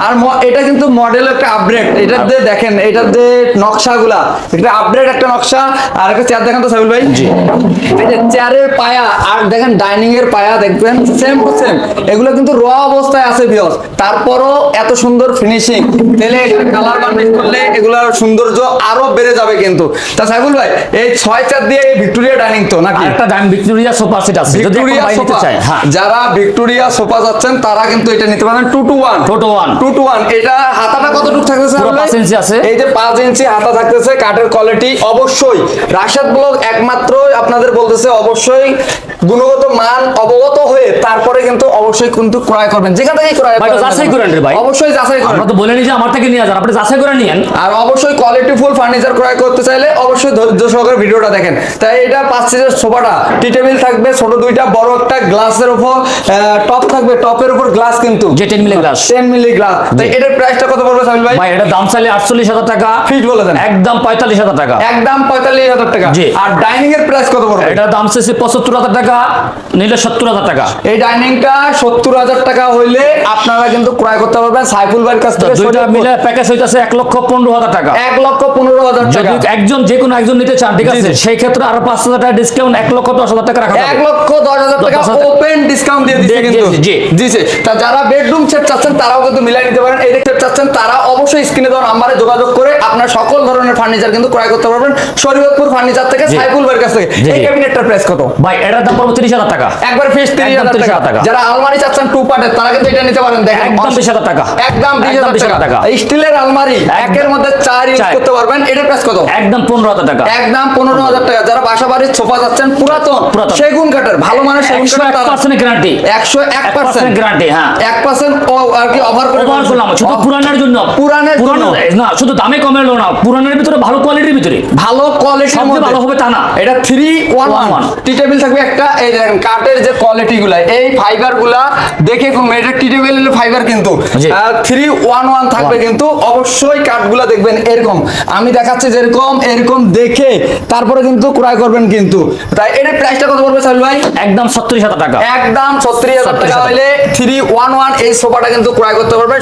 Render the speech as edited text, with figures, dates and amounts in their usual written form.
আর এটা কিন্তু মডেল একটা আপগ্রেড, এটার যে দেখেন এটার যে নকশাগুলা একটা আপগ্রেড একটা নকশা। আর একটা চেয়ার দেখেন তো সাইফুল ভাই, এই যে চেয়ারের পায়া আর দেখেন ডাইনিং এর পায়া দেখবেন সেম টু সেম, এগুলো কিন্তু র অবস্থায় আছে ভিউয়ার্স, তারপরও এত সুন্দর ফিনিশিং, তাহলে কালার বার্নিশ করলে এগুলোর সৌন্দর্য আরো বেড়ে যাবে কিন্তু। তা সাইফুল ভাই এই 6 চেয়ার দিয়ে এই ভিক্টোরিয়া ডাইনিং তো নাকি একটা ভিক্টোরিয়া সোফা সেট আছে, যদি ভিক্টোরিয়া এখন সোফা, চায় হ্যাঁ যারা ভিক্টোরিয়া সোফা যাচ্ছেন তারা কিন্তু এটা নিতে পারেন 2-to-1 2-to-1। এটা হাতাটা কতটুকু থাকতেছে? পুরো 5 ইঞ্চি আছে। এই যে 5 ইঞ্চি হাতা থাকতেছে, কাঠের কোয়ালিটি অবশ্যই রাশেদ ব্লগ একমাত্র আপনাদের বলতেছে অবশ্যই গুণগত মান অবগত হয়ে তারপরে কিন্তু অবশ্যই কিন্তু ক্রয় করবেন, যেখান থেকে ক্রয় ভাই তো যাচাই করেন রে ভাই, অবশ্যই যাচাই করেন। আমরা তো বলেনি যে আমার থেকে নিয়ে যান, আপনি যাচাই করে নিয়েন। আর অবশ্যই কোয়ালিটি ফুল ফার্নিচার ক্রয় করতে চাইলে অবশ্যই ধৈর্য সহকারে ভিডিওটা দেখেন। তাই এটা 5 সিটের সোফাটা টি টেবিল থাকবে, ছোট দুইটা, বড় একটা, গ্লাসের উপর টপ থাকবে, টপের উপর গ্লাস কিন্তু যে 10 মিলি গ্লাস, 10 মিলি গ্লাস। তাই এটার প্রাইসটা কত পড়বে সামিল ভাই? ভাই এটা দাম চাইলে 48,000 টাকা, ফিক্স বলে দেন। একদম 45,000 টাকা, একদম 45,000 টাকা। জি। আর ডাইনিং এর প্রাইস কত পড়বে? এটা দাম চাইছে 75,000 টাকা, নিলে 70,000 টাকা। এই ডাইনিংটা 70,000 টাকা হইলে আপনারা কিন্তু ক্রয় করতে পারবেন সাইফুল ভাইয়ের কাছ থেকে। দুইটা মিলে প্যাকেজ হইতাছে 1,15,000 টাকা। 1,15,000 টাকা। যদি একজন যে কোনো একজন নিতে চান, ঠিক আছে, সেই ক্ষেত্রে আরো 5,000 টাকা ডিসকাউন্ট, 1,10,000 টাকা রাখা যাবে। 1,10,000 টাকা 10,000 ওপেন ডিসকাউন্ট দিয়ে দিচ্ছে কিন্তু। জি। দিছে। তা যারা বেডরুম সেট চাচ্ছেন তারাও কিন্তু মিলাই নিতে পারেন। এই সেট চাচ্ছেন তারা অবশ্যই স্ক্রিনে দেওয়া নম্বরে যোগাযোগ করে আপনার সকল ধরনের ফার্নিচার কিন্তু ক্রয় করতে পারবেন শরীয়তপুর ফার্নিচার থেকে, সাইফুল ভাইয়ের কাছ থেকে। এই ক্যাবিনেটটার প্রাইস কত? ভাই এটার দাম পড়বে 30,000 টাকা, একবার ফিক্স 30,000 টাকা। যারা আলমারি চাচ্ছেন 2 পার্টের তারা কিন্তু এটা নিতে পারেন। দেখেন একদম 20,000 টাকা, একদম 20,000 টাকা। স্টিলের আলমারি একের মধ্যে 4 ইউজ করতে পারবেন। এটার প্রাইস কত? একদম 15,000 টাকা, একদম 15,000 টাকা। যারা বাসাবাড়ির সোফা যাচ্ছেন পুরাতন সেগুন কাঠের, ভালো মানের সেগুন কাঠের, 101% গ্যারান্টি, 101% গ্যারান্টি, হ্যাঁ 1% আর কি অফার করে করলাম শুধু পুরানের জন্য। পুরানের জন্য না, শুধু দামে কমে এলো না, পুরানের ভিতরে ভালো কোয়ালিটির ভিতরে, ভালো কোয়ালিটির সবচেয়ে মধ্যে ভালো হবে তা না। এটা 3-1-1 টি টেবিল থাকবে একটা। এই দেখেন কাঠের যে কোয়ালিটি গুলা, এই ফাইবার গুলা দেখে কম, এটা টি টেবিলের ফাইবার কিন্তু 3-1-1 থাকবে কিন্তু। অবশ্যই কাঠগুলা দেখবেন এরকম, আমি দেখাচ্ছি যেরকম এরকম দেখে তারপরে কিন্তু ক্রয় করবেন কিন্তু। তাই এর প্রাইসটা কত পড়বে সাইল ভাই? একদম 70,000 টাকা, একদম 70,000 টাকা হইলে 3-1-1 এই সোফাটা কিন্তু ক্রয় করতে পারবেন।